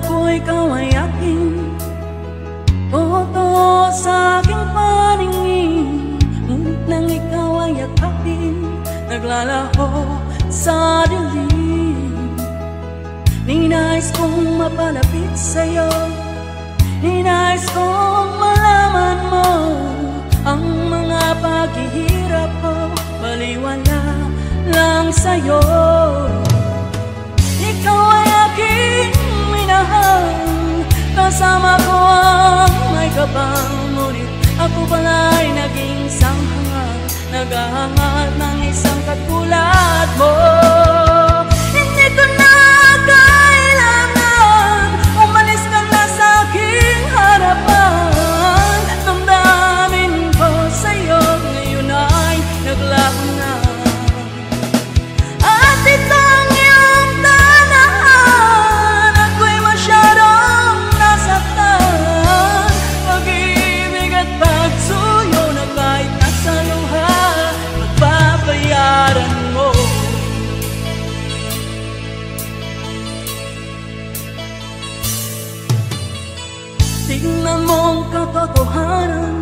ko ikaw ay aking boto sa aking paningin. Ngunit nang ikaw ay yakapin, naglalaho sa dilim. Ninais kong mapalapit sa'yo, ninais kong malaman mo ang mga paghihirap ko, baliwala lang sa'yo. Ikaw ay aking minahal, kasama ko ang may kapal. Ngunit ako pala'y naging sanghangad, naghahangad ng isang katulad mo. Hindi ko na kailangan umalis ka na sa aking harapan. Damdamin ko sa'yo ngayon ay naglaho na. At ito ang iyong tanahan, ako'y masyadong nasaktan. Pag-ibig at pagsuyo na kahit nasa luha, magbabayaran mo. Tingnan mo ang katotohanan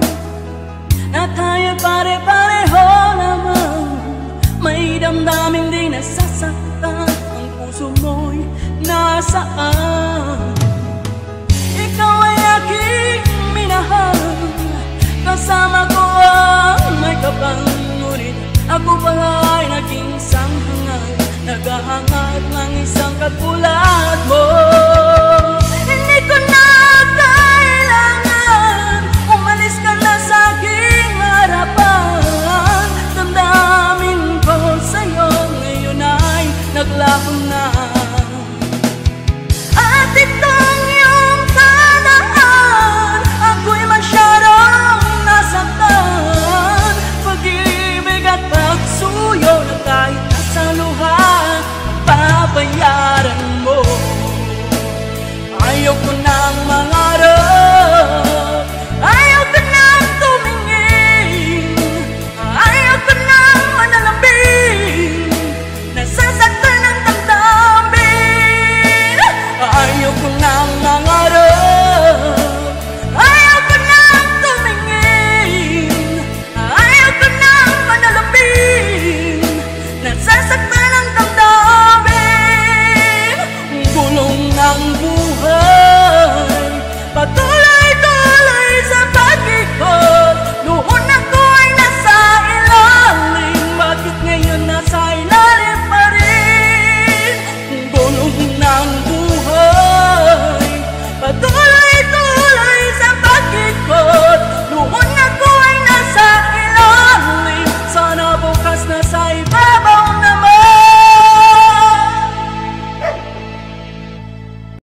na tayo pare-pareho naman. May damdamin di nasasaktan, ang puso mo'y nasaan. Ikaw ay aking minahal, kasama ko ang may kapal. Ngunit ako pala'y naging sanghangad, naghahangad ng isang katulad mo.